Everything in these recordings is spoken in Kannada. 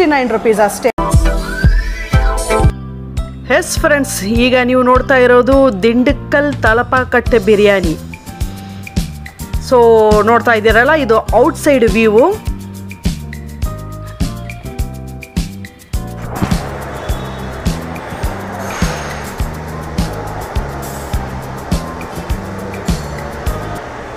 69 rupees ಅಷ್ಟೇ. ಎಸ್ ಫ್ರೆಂಡ್ಸ್, ಈಗ ನೀವು ನೋಡ್ತಾ ಇರೋದು ದಿಂಡಕಲ್ ತಲಪಾಕಟ್ಟೆ ಬಿರಿಯಾನಿ. ಸೊ ನೋಡ್ತಾ ಇದ್ದೀರಲ್ಲ, ಇದು ಔಟ್ಸೈಡ್ ವ್ಯೂ.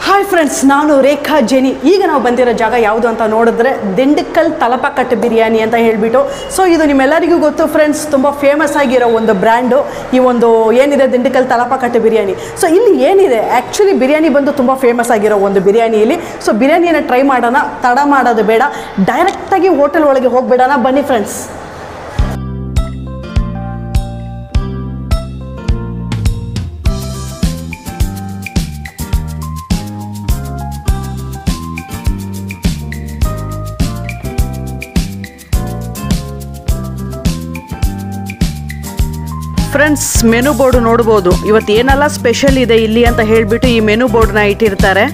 ಹಾಯ್ ಫ್ರೆಂಡ್ಸ್, ನಾನು ರೇಖಾ ಜೆನಿ. ಈಗ ನಾವು ಬಂದಿರೋ ಜಾಗ ಯಾವುದು ಅಂತ ನೋಡಿದ್ರೆ ದಿಂಡಕಲ್ ತಲಪಾಕಟ್ಟೆ ಬಿರಿಯಾನಿ ಅಂತ ಹೇಳಿಬಿಟ್ಟು. ಸೊ ಇದು ನಿಮ್ಮೆಲ್ಲರಿಗೂ ಗೊತ್ತು ಫ್ರೆಂಡ್ಸ್, ತುಂಬ ಫೇಮಸ್ ಆಗಿರೋ ಒಂದು ಬ್ರ್ಯಾಂಡು ಈ ಒಂದು ಏನಿದೆ ದಿಂಡಕಲ್ ತಲಪಾಕಟ್ಟೆ ಬಿರಿಯಾನಿ. ಸೊ ಇಲ್ಲಿ ಏನಿದೆ, ಆ್ಯಕ್ಚುಲಿ ಬಿರಿಯಾನಿ ಬಂದು ತುಂಬ ಫೇಮಸ್ ಆಗಿರೋ ಒಂದು ಬಿರಿಯಾನಿ ಇಲ್ಲಿ. ಸೊ ಬಿರಿಯಾನಿಯನ್ನು ಟ್ರೈ ಮಾಡೋಣ, ತಡ ಮಾಡೋದು ಬೇಡ, ಡೈರೆಕ್ಟಾಗಿ ಹೋಟೆಲ್ ಒಳಗೆ ಹೋಗ್ಬೇಡಣ, ಬನ್ನಿ ಫ್ರೆಂಡ್ಸ್. ಫ್ರೆಂಡ್ಸ್, ಮೆನು ಬೋರ್ಡ್ ನೋಡ್ಬೋದು. ಇವತ್ತು ಏನೆಲ್ಲ ಸ್ಪೆಷಲ್ ಇದೆ ಇಲ್ಲಿ ಅಂತ ಹೇಳಿಬಿಟ್ಟು ಈ ಮೆನು ಬೋರ್ಡ್ನ ಇಟ್ಟಿರ್ತಾರೆ.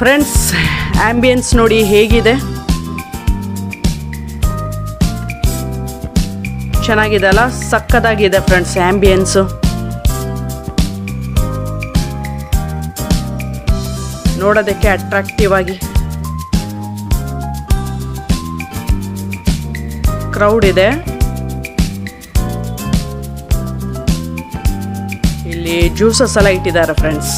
ಫ್ರೆಂಡ್ಸ್, ಆಂಬಿಯನ್ಸ್ ನೋಡಿ ಹೇಗಿದೆ, ಚೆನ್ನಾಗಿದೆ ಅಲ್ಲ, ಸಕ್ಕದಾಗಿದೆ ಫ್ರೆಂಡ್ಸ್ ಆಂಬಿಯನ್ಸು. ನೋಡೋದಕ್ಕೆ ಅಟ್ರಾಕ್ಟಿವ್ ಆಗಿ. ಕ್ರೌಡ್ ಇದೆ ಇಲ್ಲಿ. ಜ್ಯೂಸಸ್ ಎಲ್ಲ ಇಟ್ಟಿದ್ದಾರೆ ಫ್ರೆಂಡ್ಸ್.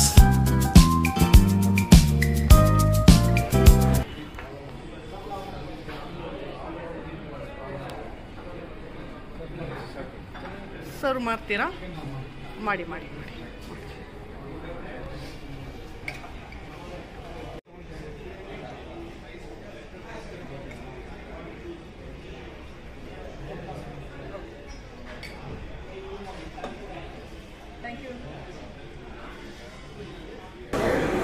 ಸರ್ವ್ ಮಾಡ್ತೀರಾ? ಮಾಡಿ ಮಾಡಿ ಮಾಡಿ.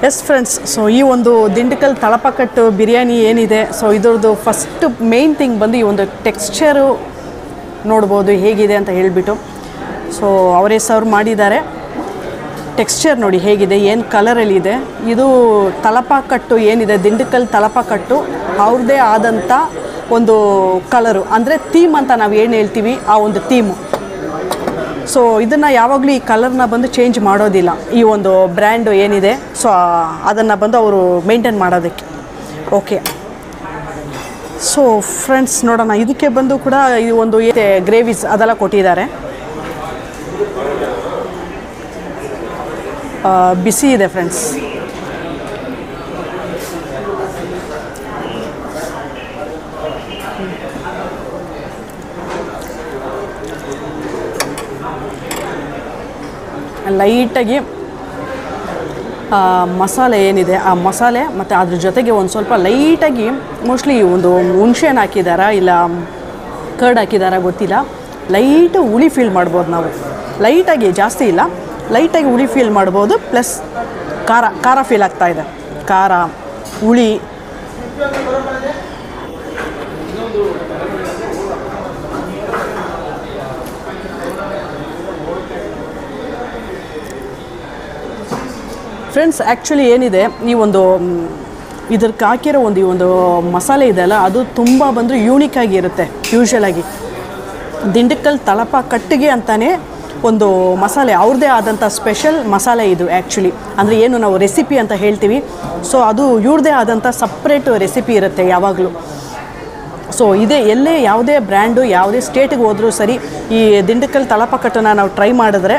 ಎಸ್ ಫ್ರೆಂಡ್ಸ್, ಸೊ ಈ ಒಂದು ದಿಂಡಕಲ್ ತಲಪಾಕಟ್ಟು ಬಿರಿಯಾನಿ ಏನಿದೆ, ಸೊ ಇದ್ರದ್ದು ಫಸ್ಟ್ ಮೇನ್ ಥಿಂಗ್ ಬಂದು ಈ ಒಂದು ಟೆಕ್ಸ್ಚರು ನೋಡ್ಬೋದು ಹೇಗಿದೆ ಅಂತ ಹೇಳಿಬಿಟ್ಟು. ಸೊ ಅವರೇ ಸರ್ವ್ ಮಾಡಿದ್ದಾರೆ. ಟೆಕ್ಸ್ಚರ್ ನೋಡಿ ಹೇಗಿದೆ, ಏನು ಕಲರಲ್ಲಿದೆ. ಇದು ತಲಪಾಕಟ್ಟು ಏನಿದೆ, ದಿಂಡಕಲ್ ತಲಪಾಕಟ್ಟು ಅವ್ರದ್ದೇ ಆದಂಥ ಒಂದು ಕಲರು, ಅಂದರೆ ಥೀಮ್ ಅಂತ ನಾವು ಏನು ಹೇಳ್ತೀವಿ, ಆ ಒಂದು ಥೀಮು. ಸೊ ಇದನ್ನು ಯಾವಾಗಲೂ ಈ ಕಲರ್ನ ಬಂದು ಚೇಂಜ್ ಮಾಡೋದಿಲ್ಲ, ಈ ಒಂದು ಬ್ರ್ಯಾಂಡು ಏನಿದೆ. ಸೊ ಅದನ್ನು ಬಂದು ಅವರು ಮೇಂಟೈನ್ ಮಾಡೋದಕ್ಕೆ. ಓಕೆ, ಸೊ ಫ್ರೆಂಡ್ಸ್ ನೋಡೋಣ. ಇದಕ್ಕೆ ಬಂದು ಕೂಡ ಈ ಒಂದು ಗ್ರೇವೀಸ್ ಅದೆಲ್ಲ ಕೊಟ್ಟಿದ್ದಾರೆ. ಬಿಸಿ ಇದೆ ಫ್ರೆಂಡ್ಸ್. ಲೈಟಾಗಿ ಮಸಾಲೆ ಏನಿದೆ, ಆ ಮಸಾಲೆ ಮತ್ತು ಅದ್ರ ಜೊತೆಗೆ ಒಂದು ಸ್ವಲ್ಪ ಲೈಟಾಗಿ ಮೋಸ್ಟ್ಲಿ ಒಂದು ಹುಣಸೆಹಣ್ಣು ಹಾಕಿದಾರಾ ಇಲ್ಲ ಕರ್ಡ್ ಹಾಕಿದಾರಾ ಗೊತ್ತಿಲ್ಲ, ಲೈಟು ಹುಳಿ ಫೀಲ್ ಮಾಡ್ಬೋದು ನಾವು. ಲೈಟಾಗಿ, ಜಾಸ್ತಿ ಇಲ್ಲ, ಲೈಟಾಗಿ ಹುಳಿ ಫೀಲ್ ಮಾಡ್ಬೋದು. ಪ್ಲಸ್ ಖಾರ ಫೀಲ್ ಆಗ್ತಾಯಿದೆ, ಖಾರ ಹುಳಿ. ಫ್ರೆಂಡ್ಸ್, ಆ್ಯಕ್ಚುಲಿ ಏನಿದೆ, ಈ ಒಂದು ಇದಕ್ಕೆ ಹಾಕಿರೋ ಈ ಒಂದು ಮಸಾಲೆ ಇದೆಯಲ್ಲ, ಅದು ತುಂಬ ಬಂದರೂ ಯೂನಿಕ್ ಆಗಿರುತ್ತೆ. ಯೂಶ್ವಲಾಗಿ ದಿಂಡಕಲ್ ತಲಪಾಕಟ್ಟಿಗೆ ಅಂತಲೇ ಒಂದು ಮಸಾಲೆ, ಅವ್ರದ್ದೇ ಆದಂಥ ಸ್ಪೆಷಲ್ ಮಸಾಲೆ ಇದು ಆ್ಯಕ್ಚುಲಿ. ಅಂದರೆ ಏನು ನಾವು ರೆಸಿಪಿ ಅಂತ ಹೇಳ್ತೀವಿ, ಸೊ ಅದು ಇವ್ರದ್ದೇ ಆದಂಥ ಸಪ್ರೇಟ್ ರೆಸಿಪಿ ಇರುತ್ತೆ ಯಾವಾಗಲೂ. ಸೊ ಇದೇ ಎಲ್ಲೇ ಯಾವುದೇ ಬ್ರ್ಯಾಂಡು ಯಾವುದೇ ಸ್ಟೇಟಿಗೆ ಹೋದರೂ ಸರಿ, ಈ ದಿಂಡಕಲ್ ತಲಪಾಕಟ್ಟನ್ನು ನಾವು ಟ್ರೈ ಮಾಡಿದ್ರೆ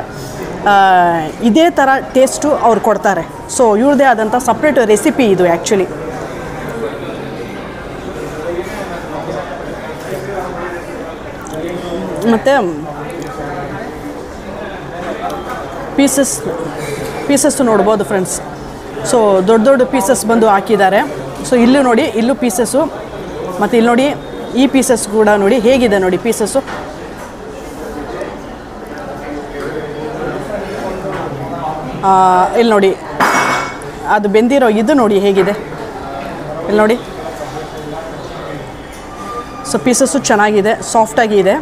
ಇದೇ ಥರ ಟೇಸ್ಟು ಅವ್ರು ಕೊಡ್ತಾರೆ. ಸೊ ಇವ್ರದ್ದೇ ಆದಂಥ ಸಪ್ರೇಟ್ ರೆಸಿಪಿ ಇದು ಆ್ಯಕ್ಚುಲಿ. ಮತ್ತು ಪೀಸಸ್ಸು ನೋಡ್ಬೋದು ಫ್ರೆಂಡ್ಸ್. ಸೊ ದೊಡ್ಡ ದೊಡ್ಡ ಪೀಸಸ್ ಬಂದು ಹಾಕಿದ್ದಾರೆ. ಸೊ ಇಲ್ಲೂ ನೋಡಿ, ಇಲ್ಲೂ ಪೀಸಸ್ಸು, ಮತ್ತು ಇಲ್ಲಿ ನೋಡಿ ಈ ಪೀಸಸ್ ಕೂಡ ನೋಡಿ ಹೇಗಿದೆ ನೋಡಿ ಪೀಸಸ್ಸು. ಇಲ್ಲಿ ನೋಡಿ ಅದು ಬೆಂದಿರೋ ಇದು ನೋಡಿ ಹೇಗಿದೆ, ಇಲ್ಲಿ ನೋಡಿ. ಸೊ ಪೀಸಸ್ಸು ಚೆನ್ನಾಗಿದೆ, ಸಾಫ್ಟಾಗಿ ಇದೆ.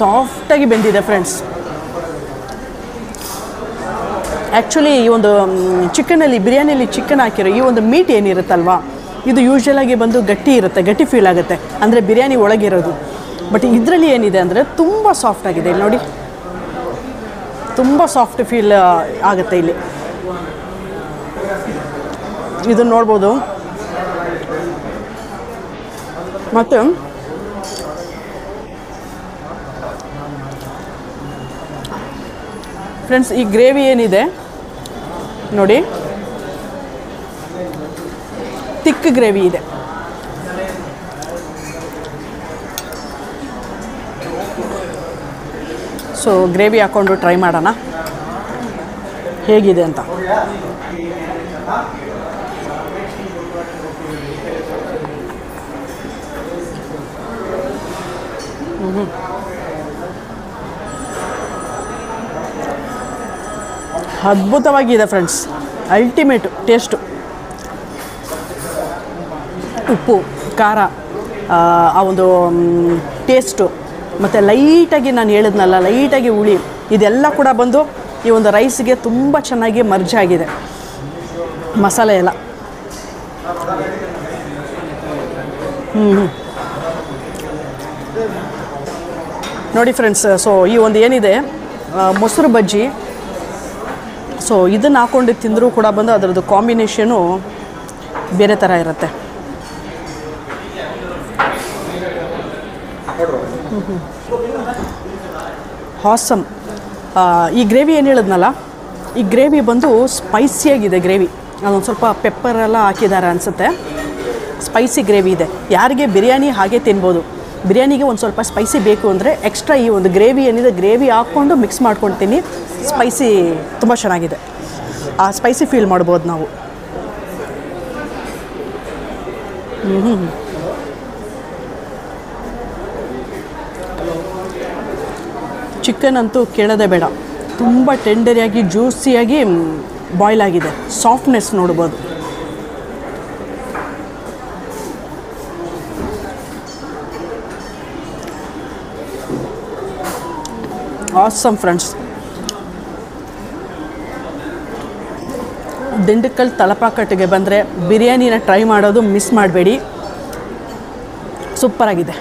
ಸಾಫ್ಟಾಗಿ ಬೆಂದಿದೆ ಫ್ರೆಂಡ್ಸ್. ಆ್ಯಕ್ಚುಲಿ ಈ ಒಂದು ಚಿಕನಲ್ಲಿ, ಬಿರಿಯಾನಿಯಲ್ಲಿ ಚಿಕನ್ ಹಾಕಿರೋ ಈ ಒಂದು ಮೀಟ್ ಏನಿರುತ್ತಲ್ವಾ, ಇದು ಯೂಶ್ವಲಾಗಿ ಬಂದು ಗಟ್ಟಿ ಇರುತ್ತೆ, ಗಟ್ಟಿ ಫೀಲ್ ಆಗುತ್ತೆ, ಅಂದರೆ ಬಿರಿಯಾನಿ ಒಳಗಿರೋದು. ಬಟ್ ಇದರಲ್ಲಿ ಏನಿದೆ ಅಂದರೆ ತುಂಬ ಸಾಫ್ಟಾಗಿದೆ. ಇಲ್ಲಿ ನೋಡಿ, ತುಂಬ ಸಾಫ್ಟ್ ಫೀಲ್ ಆಗುತ್ತೆ ಇಲ್ಲಿ. ಇದನ್ನು ನೋಡ್ಬೋದು. ಮತ್ತು ಫ್ರೆಂಡ್ಸ್, ಈ ಗ್ರೇವಿ ಏನಿದೆ ನೋಡಿ, ತಿಕ್ ಗ್ರೇವಿ ಇದೆ. ಸೊ ಗ್ರೇವಿ ಹಾಕ್ಕೊಂಡು ಟ್ರೈ ಮಾಡೋಣ ಹೇಗಿದೆ ಅಂತ. ಅದ್ಭುತವಾಗಿದೆ ಫ್ರೆಂಡ್ಸ್, ಅಲ್ಟಿಮೇಟು ಟೇಸ್ಟು. ಉಪ್ಪು, ಖಾರ, ಆ ಒಂದು ಟೇಸ್ಟು, ಮತ್ತು ಲೈಟಾಗಿ ನಾನು ಹೇಳಿದ್ನಲ್ಲ, ಲೈಟಾಗಿ ಹುಳಿ, ಇದೆಲ್ಲ ಕೂಡ ಬಂದು ಈ ಒಂದು ರೈಸಿಗೆ ತುಂಬ ಚೆನ್ನಾಗಿ ಮರ್ಜ್ ಆಗಿದೆ, ಮಸಾಲೆ ಎಲ್ಲ. ನೋಡಿ ಫ್ರೆಂಡ್ಸ್, ಸೊ ಈ ಒಂದು ಏನಿದೆ ಮೊಸರು ಬಜ್ಜಿ, ಸೊ ಇದನ್ನು ಹಾಕ್ಕೊಂಡು ತಿಂದರೂ ಕೂಡ ಬಂದು ಅದರದ್ದು ಕಾಂಬಿನೇಷನು ಬೇರೆ ಥರ ಇರುತ್ತೆ. ಹಾಸಮ್. ಈ ಗ್ರೇವಿ ಏನು ಹೇಳಿದ್ನಲ್ಲ, ಈ ಗ್ರೇವಿ ಬಂದು ಸ್ಪೈಸಿಯಾಗಿದೆ ಗ್ರೇವಿ. ಅದೊಂದು ಸ್ವಲ್ಪ ಪೆಪ್ಪರೆಲ್ಲ ಹಾಕಿದ್ದಾರೆ ಅನಿಸುತ್ತೆ. ಸ್ಪೈಸಿ ಗ್ರೇವಿ ಇದೆ. ಯಾರಿಗೆ ಬಿರಿಯಾನಿ ಹಾಗೆ ತಿನ್ಬೋದು, ಬಿರಿಯಾನಿಗೆ ಒಂದು ಸ್ವಲ್ಪ ಸ್ಪೈಸಿ ಬೇಕು ಅಂದರೆ ಎಕ್ಸ್ಟ್ರಾ ಈ ಒಂದು ಗ್ರೇವಿ ಏನಿದೆ, ಗ್ರೇವಿ ಹಾಕ್ಕೊಂಡು ಮಿಕ್ಸ್ ಮಾಡ್ಕೊಂಡು ತಿನ್ನಿ. ಸ್ಪೈಸಿ ತುಂಬ ಚೆನ್ನಾಗಿದೆ, ಆ ಸ್ಪೈಸಿ ಫೀಲ್ ಮಾಡ್ಬೋದು ನಾವು. ಚಿಕನ್ ಅಂತೂ ಕೇಳೋದೇ ಬೇಡ, ತುಂಬ ಟೆಂಡರಿಯಾಗಿ ಜ್ಯೂಸಿಯಾಗಿ ಬಾಯ್ಲ್ ಆಗಿದೆ. ಸಾಫ್ಟ್ನೆಸ್ ನೋಡ್ಬೋದು. Awesome friends. ದಿಂಡಕಲ್ ತಲಪಾಕಟ್ಟಿಗೆ ಬಂದರೆ ಬಿರಿಯಾನಿನ ಟ್ರೈ ಮಾಡೋದು ಮಿಸ್ ಮಾಡಬೇಡಿ, ಸೂಪರಾಗಿದೆ.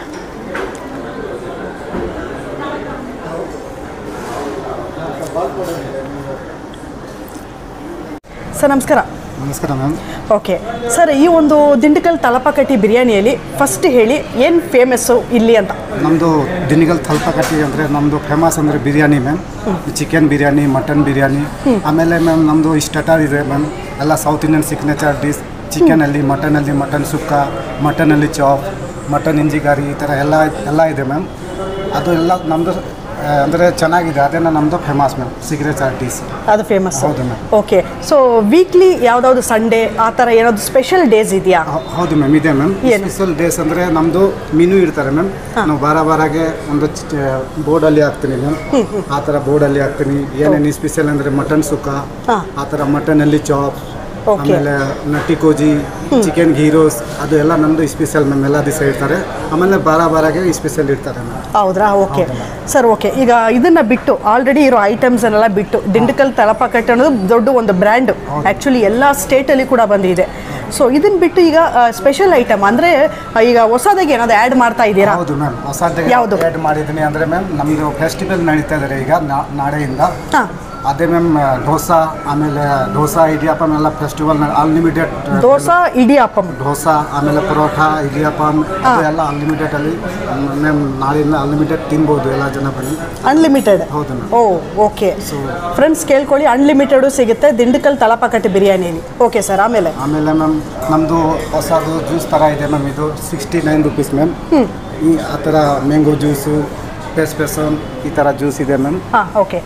ಸರ್ ನಮಸ್ಕಾರ. ನಮಸ್ಕಾರ ಮ್ಯಾಮ್. ಓಕೆ ಸರ್, ಈ ಒಂದು ದಿಂಡಕಲ್ ತಲಪಾಕಟ್ಟಿ ಬಿರಿಯಾನಿಯಲ್ಲಿ ಫಸ್ಟ್ ಹೇಳಿ ಏನು ಫೇಮಸ್ಸು ಇಲ್ಲಿ ಅಂತ. ನಮ್ಮದು ದಿಂಡಕಲ್ ತಲಪಾಕಟ್ಟಿ ಅಂದರೆ ನಮ್ಮದು ಫೇಮಸ್ ಅಂದರೆ biryani ma'am. Chicken biryani, mutton biryani, ಆಮೇಲೆ ಮ್ಯಾಮ್ ನಮ್ಮದು ಸ್ಟಾರ್ಟರ್ ಇದೆ ಮ್ಯಾಮ್, ಎಲ್ಲ ಸೌತ್ ಇಂಡಿಯನ್ ಸಿಗ್ನೇಚರ್ ಡಿಶ್. ಚಿಕನಲ್ಲಿ, ಮಟನ್ ಸುಕ್ಕ, ಮಟನಲ್ಲಿ ಚಾಪ್, ಮಟನ್ ಇಂಜಿಗಾರಿ, ಈ ಥರ ಎಲ್ಲ ಇದೆ ಮ್ಯಾಮ್. ಅದು ಎಲ್ಲ ನಮ್ಮದು ಅಂದರೆ ಚೆನ್ನಾಗಿದೆ, ಅದೇನೋ ನಮ್ಮದು ಫೇಮಸ್ ಮ್ಯಾಮ್, ಸಿಗ್ನೇಚರ್ ಡಿಶ್ ಅದು ಫೇಮಸ್. ಹೌದು ಮ್ಯಾಮ್. ಓಕೆ, ಸೊ ವೀಕ್ಲಿ ಯಾವುದಾದ್ರು ಸಂಡೇ ಆ ಥರ ಏನಾದರೂ ಸ್ಪೆಷಲ್ ಡೇಸ್ ಇದೆಯಾ? ಹೌದು ಮ್ಯಾಮ್, ಇದೆ ಮ್ಯಾಮ್. ಸ್ಪೆಷಲ್ ಡೇಸ್ ಅಂದರೆ ನಮ್ಮದು ಮೆನು ಇರ್ತಾರೆ ಮ್ಯಾಮ್. ನಾವು ಬಾರಾಗೆ ಒಂದು ಬೋರ್ಡಲ್ಲಿ ಹಾಕ್ತೀನಿ ಮ್ಯಾಮ್, ಆ ಥರ ಬೋರ್ಡಲ್ಲಿ ಹಾಕ್ತೀನಿ. ಏನೇನು ಸ್ಪೆಷಲ್ ಅಂದರೆ ಮಟನ್ ಸುಕ್ಕ, ಆ ಥರ ಮಟನಲ್ಲಿ ಚಾಪ್, ಆಮೇಲೆ ನಟ್ಟಿ ಕೋಜಿ, ಚಿಕನ್ ಘೀ ರೋಸ್, ಅದು ಎಲ್ಲ ನಮ್ಮದು ಸ್ಪೆಷಲ್ ಮ್ಯಾಮ್. ಎಲ್ಲ ದಿವಸ ಇರ್ತಾರೆ. ಆಮೇಲೆ ಬಾರಾಗೆ ಸ್ಪೆಷಲ್ ಇರ್ತಾರೆ ಮ್ಯಾಮ್. ಹೌದ್ರಾ? Okay sir. ಓಕೆ, ಈಗ ಇದನ್ನು ಬಿಟ್ಟು ಆಲ್ರೆಡಿ ಇರೋ ಐಟಮ್ಸನ್ನೆಲ್ಲ ಬಿಟ್ಟು ದಿಂಡಕಲ್ ತಲಪಾಕಟ್ಟಿ ಅನ್ನೋದು ದೊಡ್ಡ ಒಂದು ಬ್ರ್ಯಾಂಡು, ಆ್ಯಕ್ಚುಲಿ ಎಲ್ಲ ಸ್ಟೇಟಲ್ಲಿ ಕೂಡ ಬಂದಿದೆ. ಸೊ ಇದನ್ನು ಬಿಟ್ಟು ಈಗ ಸ್ಪೆಷಲ್ ಐಟಮ್ ಅಂದರೆ ಈಗ ಹೊಸದಾಗಿ ಏನಾದ್ರು ಆ್ಯಡ್ ಮಾಡ್ತಾ ಇದ್ದೀರಾ? ಹೌದು ಮ್ಯಾಮ್, ಹೊಸದಾಗಿ ಯಾವುದು ಆ್ಯಡ್ ಮಾಡಿದ್ದೀನಿ ಅಂದರೆ ಮ್ಯಾಮ್, ನಮ್ಮದು ಫೆಸ್ಟಿವಲ್ ನಡೀತಾ ಇದ್ದಾರೆ ಈಗ ನಾಳೆಯಿಂದ. ಅದೇ ಮ್ಯಾಮ್ ದೋಸಾ, ಆಮೇಲೆ ದೋಸಾ ಇಡಿಯಾಪಮ್ ಎಲ್ಲ ಫೆಸ್ಟಿವಲ್ ಅನ್ಲಿಮಿಟೆಡ್. ದೋಸಾ ಇಡಿಯಾಪಮ್, ದೋಸಾ ಆಮೇಲೆ ಪರೋಟ, ಇಡಿಯಾಪಮ್ ಎಲ್ಲ ಅನ್ಲಿಮಿಟೆಡ್ ಅಲ್ಲಿ ಮ್ಯಾಮ್. ನಾಳೆಯಿಂದ ಅನ್ಲಿಮಿಟೆಡ್ ತಿನ್ಬೋದು, ಎಲ್ಲ ಜನ ಬನ್ನಿ. ಅನ್ಲಿಮಿಟೆಡ್? ಹೌದು ಮ್ಯಾಮ್. ಓಕೆ ಫ್ರೆಂಡ್ಸ್, ಕೇಳ್ಕೊಳ್ಳಿ, ಅನ್ಲಿಮಿಟೆಡು ಸಿಗುತ್ತೆ ದಿಂಡಕಲ್ ತಲಪಾಕಟ್ಟಿ ಬಿರಿಯಾನಿಲಿ. ಓಕೆ ಸರ್, ಆಮೇಲೆ ಮ್ಯಾಮ್ ನಮ್ಮದು ಹೊಸದು ಜ್ಯೂಸ್ ಥರ ಇದೆ ಮ್ಯಾಮ್. ಇದು 69 ರುಪೀಸ್ ಮ್ಯಾಮ್. ಆ ಥರ ಮ್ಯಾಂಗೋ ಜ್ಯೂಸು, ಪೆಸನ್, ಈ ಥರ ಜ್ಯೂಸ್ ಇದೆ ಮ್ಯಾಮ್. ಓಕೆ.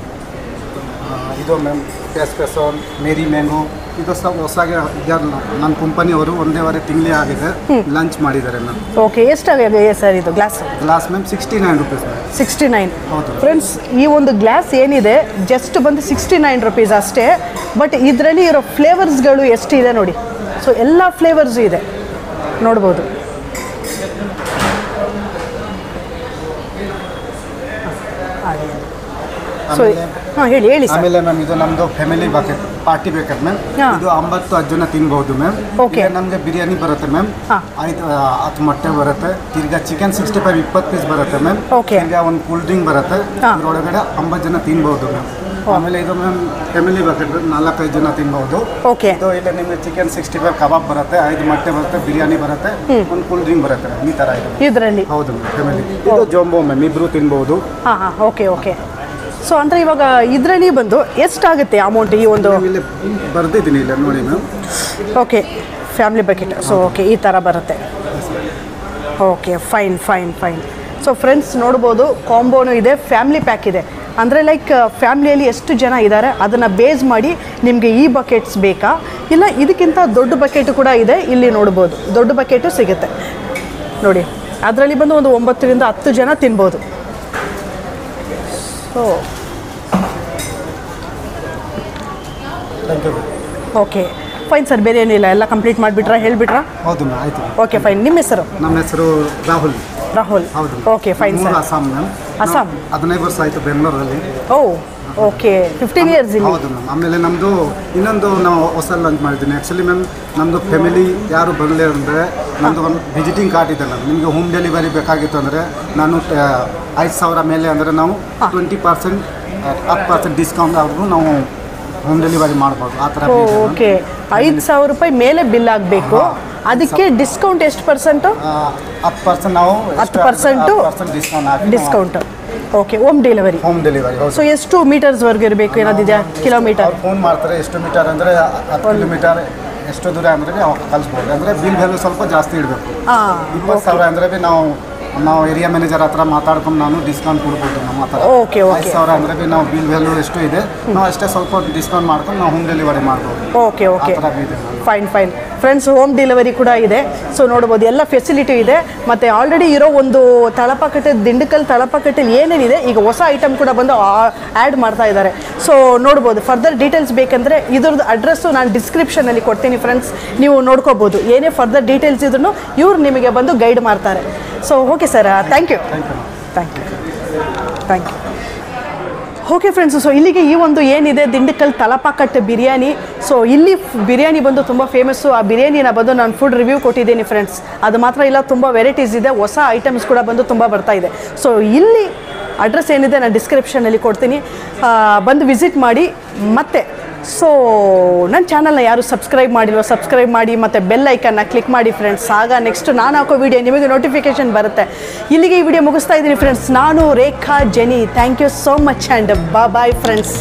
ಇದು ಮ್ಯಾಮ್ ಪೆಸನ್, ಮೇರಿ ಮ್ಯಾಂಗೋ, ಇದು ಸಹ ಹೊಸಾಗೆ ನನ್ನ ಕಂಪನಿಯವರು ಒಂದೇವರೆ ತಿಂಗಳೇ ಆಗಿದೆ ಲಂಚ್ ಮಾಡಿದ್ದಾರೆ ಮ್ಯಾಮ್. ಓಕೆ, ಎಷ್ಟಾಗಿದೆ ಸರ್ ಇದು glass? Glass ma'am 69 rupees ma'am. 69. ಹೌದು ಫ್ರೆಂಡ್ಸ್, ಈ ಒಂದು ಗ್ಲಾಸ್ ಏನಿದೆ ಜಸ್ಟ್ ಬಂದು 69 ರುಪೀಸ್ ಅಷ್ಟೇ. ಬಟ್ ಇದರಲ್ಲಿ ಇರೋ ಫ್ಲೇವರ್ಸ್ಗಳು ಎಷ್ಟಿದೆ ನೋಡಿ. ಸೊ ಎಲ್ಲ ಫ್ಲೇವರ್ಸು ಇದೆ, ನೋಡ್ಬೋದು. ಸೊ ಹಾಂ, ಹೇಳಿ ಹೇಳಿ ಸರ್. ಆಮೇಲೆ ಮ್ಯಾಮ್ ಇದು ನಮ್ಮದು ಫ್ಯಾಮಿಲಿ ಬಕೆಟ್ ಪಾರ್ಟಿ ಬೇಕಾದ್ರೆ ಮ್ಯಾಮ್. ಇದು 50 ಜನ ತಿನ್ಬಹುದು ಮ್ಯಾಮ್. ಓಕೆ. ನಮಗೆ ಬಿರಿಯಾನಿ ಬರುತ್ತೆ ಮ್ಯಾಮ್. 10 ಮೊಟ್ಟೆ ಬರುತ್ತೆ. ತಿರ್ಗಾ ಚಿಕನ್ 65 20 ಪೀಸ್ ಬರುತ್ತೆ ಮ್ಯಾಮ್. ಓಕೆ. ತಿರ್ಗಾ ಒಂದು ಕೂಲ್ ಡ್ರಿಂಕ್ ಬರುತ್ತೆ. ಇದರೊಳಗಡೆ 50 ಜನ ತಿನ್ಬಹುದು ಮ್ಯಾಮ್. ಆಮೇಲೆ ಇದು ಮ್ಯಾಮ್ ಫ್ಯಾಮಿಲಿ ಬಕೆಟ್ 4-5 ಜನ ತಿನ್ಬಹುದು. ಓಕೆ. ಇದು ಇಲ್ಲ ನಿಮಗೆ ಚಿಕನ್ 65 ಕಬಾಬ್ ಬರುತ್ತೆ, 5 ಮೊಟ್ಟೆ ಬರುತ್ತೆ, ಬಿರಿಯಾನಿ ಬರುತ್ತೆ, ಒಂದು ಕೂಲ್ ಡ್ರಿಂಕ್ ಬರುತ್ತೆ ಮ್ಯಾಮ್. ಈ ಥರ ಇದೆ ಇದರಲ್ಲಿ. ಹೌದು ಮ್ಯಾಮ್ ಫ್ಯಾಮಿಲಿ. ಇದು ಜಂಬೋ ಮ್ಯಾಮ್, ಇಬ್ಬರು ತಿನ್ಬಹುದು. ಹಾಂ ಹಾಂ, ಓಕೆ ಓಕೆ. ಸೊ ಅಂದರೆ ಇವಾಗ ಇದರಲ್ಲಿ ಬಂದು ಎಷ್ಟಾಗುತ್ತೆ ಅಮೌಂಟ್ ಈ ಒಂದು? ಇಲ್ಲಿ ಬರ್ದಿದ್ದೀನಿ ಇಲ್ಲ ನೋಡಿ ma'am. Okay, family bucket. So okay, ಈ ಥರ ಬರುತ್ತೆ. Okay, fine fine fine. So friends ನೋಡ್ಬೋದು, ಕಾಂಬೋನು ಇದೆ, ಫ್ಯಾಮಿಲಿ ಪ್ಯಾಕ್ ಇದೆ. ಅಂದರೆ ಲೈಕ್ ಫ್ಯಾಮ್ಲಿಯಲ್ಲಿ ಎಷ್ಟು ಜನ ಇದ್ದಾರೆ ಅದನ್ನು ಬೇಸ್ ಮಾಡಿ ನಿಮಗೆ ಈ ಬಕೆಟ್ಸ್ ಬೇಕಾ, ಇಲ್ಲ ಇದಕ್ಕಿಂತ ದೊಡ್ಡ ಬಕೆಟು ಕೂಡ ಇದೆ. ಇಲ್ಲಿ ನೋಡ್ಬೋದು, ದೊಡ್ಡ ಬಕೆಟು ಸಿಗುತ್ತೆ ನೋಡಿ. ಅದರಲ್ಲಿ ಬಂದು ಒಂದು 9 ರಿಂದ 10 ಜನ ತಿನ್ಬೋದು. So okay, fine sir. ಬೇರೆ ಏನಿಲ್ಲ, ಎಲ್ಲ ಕಂಪ್ಲೀಟ್ ಮಾಡಿಬಿಟ್ರಾ, ಹೇಳಿಬಿಟ್ರಾ? ಹೌದು ಮ್ಯಾಮ್, ಆಯಿತು. Okay, fine. ನಿಮ್ಮ ಹೆಸರು? ನಮ್ಮ ಹೆಸರು ರಾಹುಲ್. ರಾಹುಲ್. ಹೌದು. Okay, fine sir. Assam ma'am. Assam. 15 ವರ್ಷ ಆಯಿತು ಬೆಂಗಳೂರಲ್ಲಿ. ಓ ಓಕೆ, 15 ಇಯರ್ಸ್ ಇಲ್ಲಿ. ಹೌದು ಮ್ಯಾಮ್. ಆಮೇಲೆ ನಮ್ಮದು ಇನ್ನೊಂದು ನಾವು ಹೊಸ ಲಾಂಚ್ ಮಾಡಿದ್ದೀನಿ. ಆ್ಯಕ್ಚುಲಿ ಮ್ಯಾಮ್ ನಮ್ಮದು ಫ್ಯಾಮಿಲಿ ಯಾರು ಬರಲಿ ಅಂದರೆ ನಮ್ಮದು ಒಂದು ವಿಸಿಟಿಂಗ್ ಕಾರ್ಡ್ ಇದೆ ಮ್ಯಾಮ್. ನಿಮಗೆ ಹೋಮ್ ಡೆಲಿವರಿ ಬೇಕಾಗಿತ್ತು ಅಂದರೆ ನಾನು 5,000 ಮೇಲೆ ಅಂದರೆ ನಾವು 20% 10% ಡಿಸ್ಕೌಂಟ್ ಅವ್ರಿಗೂ ನಾವು ಹೋಮ್ ಡೆಲಿವರಿ ಮಾಡ್ಬೋದು. ಆ ಥರ. ಓಕೆ, 5,000 ರೂಪಾಯಿ ಮೇಲೆ ಬಿಲ್ ಆಗಬೇಕು. ಅದಕ್ಕೆ ಡಿಸ್ಕೌಂಟ್ ಎಷ್ಟು ಪರ್ಸೆಂಟು? 10% ನಾವು 10% discount. Okay, home delivery. Home delivery. So ಎಷ್ಟು ಮೀಟರ್ಸ್ವರೆಗೂ ಇರಬೇಕು, ಏನಾದಿದೆಯಾ? ಕಿಲೋಮೀಟರ್ ಫೋನ್ ಮಾಡ್ತಾರೆ. ಎಷ್ಟು ಮೀಟರ್ ಅಂದರೆ 10 ಕಿಲೋಮೀಟರ್ ಎಷ್ಟು ದೂರ ಅಂದರೆ ಅವಾಗ ಕಳಿಸ್ಬೋದು. ಅಂದರೆ ಬಿಲ್ ವ್ಯಾಲ್ಯೂ ಸ್ವಲ್ಪ ಜಾಸ್ತಿ ಇಡಬೇಕು. 20,000 ಅಂದರೆ ಭೀ ನಾವು ಏರಿಯಾ ಮ್ಯಾನೇಜರ್ ಹತ್ರ ಮಾತಾಡ್ಕೊಂಡು ನಾನು ಡಿಸ್ಕೌಂಟ್ ಕೊಡ್ಬೋದು ನಮ್ಮ ಹತ್ರ. Okay okay. 5,000 ಅಂದರೆ ಭೀ ನಾವು ಬಿಲ್ ವ್ಯಾಲ್ಯೂ ಎಷ್ಟು ಇದೆ ನಾವು ಅಷ್ಟೇ ಸ್ವಲ್ಪ ಡಿಸ್ಕೌಂಟ್ ಮಾಡ್ಕೊಂಡು ನಾವು ಹೋಮ್ ಡೆಲಿವರಿ ಮಾಡ್ಬೋದು. ಓಕೆ ಓಕೆ, ಆ ಥರ ಇದೆ. Fine fine. Friends, home delivery ಕೂಡ ಇದೆ. ಸೊ ನೋಡ್ಬೋದು, ಎಲ್ಲ ಫೆಸಿಲಿಟಿ ಇದೆ. ಮತ್ತು ಆಲ್ರೆಡಿ ಇರೋ ಒಂದು ತಳಪಾಕಟ್ಟೆ, ದಿಂಡಕಲ್ ತಳಪಾಕಟ್ಟೆಲಿ ಏನೇನಿದೆ ಈಗ ಹೊಸ ಐಟಮ್ ಕೂಡ ಬಂದು ಆ್ಯಡ್ ಮಾಡ್ತಾ ಇದ್ದಾರೆ. ಸೊ ನೋಡ್ಬೋದು. ಫರ್ದರ್ ಡೀಟೇಲ್ಸ್ ಬೇಕಂದರೆ ಇದ್ರದ್ದು ಅಡ್ರೆಸ್ಸು ನಾನು ಡಿಸ್ಕ್ರಿಪ್ಷನಲ್ಲಿ ಕೊಡ್ತೀನಿ ಫ್ರೆಂಡ್ಸ್, ನೀವು ನೋಡ್ಕೋಬೋದು. ಏನೇ ಫರ್ದರ್ ಡೀಟೇಲ್ಸ್ ಇದ್ರೂ ಇವ್ರು ನಿಮಗೆ ಬಂದು ಗೈಡ್ ಮಾಡ್ತಾರೆ. So okay sir, thank you. Thank you thank you. Okay friends, so ಇಲ್ಲಿಗೆ ಈ ಒಂದು ಏನಿದೆ ದಿಂಡಕಲ್ ತಲಪಾಕಟ್ಟು ಬಿರಿಯಾನಿ. ಸೊ ಇಲ್ಲಿ ಬಿರಿಯಾನಿ ಬಂದು ತುಂಬ ಫೇಮಸ್ಸು. ಆ ಬಿರಿಯಾನಿನ ಬಂದು ನಾನು ಫುಡ್ ರಿವ್ಯೂ ಕೊಟ್ಟಿದ್ದೀನಿ ಫ್ರೆಂಡ್ಸ್. ಅದು ಮಾತ್ರ ಇಲ್ಲ, ತುಂಬ ವೆರೈಟೀಸ್ ಇದೆ, ಹೊಸ ಐಟಮ್ಸ್ ಕೂಡ ಬಂದು ತುಂಬ ಬರ್ತಾ ಇದೆ. ಸೊ ಇಲ್ಲಿ ಅಡ್ರೆಸ್ ಏನಿದೆ ನಾನು ಡಿಸ್ಕ್ರಿಪ್ಷನಲ್ಲಿ ಕೊಡ್ತೀನಿ, ಬಂದು ವಿಸಿಟ್ ಮಾಡಿ. ಮತ್ತು ಸೊ ನನ್ನ ಚಾನಲ್ನ ಯಾರು ಸಬ್ಸ್ಕ್ರೈಬ್ ಮಾಡಿಲ್ವೋ ಸಬ್ಸ್ಕ್ರೈಬ್ ಮಾಡಿ, ಮತ್ತು ಬೆಲ್ ಐಕನ್ನ ಕ್ಲಿಕ್ ಮಾಡಿ ಫ್ರೆಂಡ್ಸ್. ಆಗ ನೆಕ್ಸ್ಟ್ ನಾನು ಹಾಕೋ ವಿಡಿಯೋ ನಿಮಗೆ ನೋಟಿಫಿಕೇಷನ್ ಬರುತ್ತೆ. ಇಲ್ಲಿಗೆ ಈ ವಿಡಿಯೋ ಮುಗಿಸ್ತಾ ಇದ್ದೀನಿ ಫ್ರೆಂಡ್ಸ್. ನಾನು Rekha Jeni. Thank you so much and bye friends.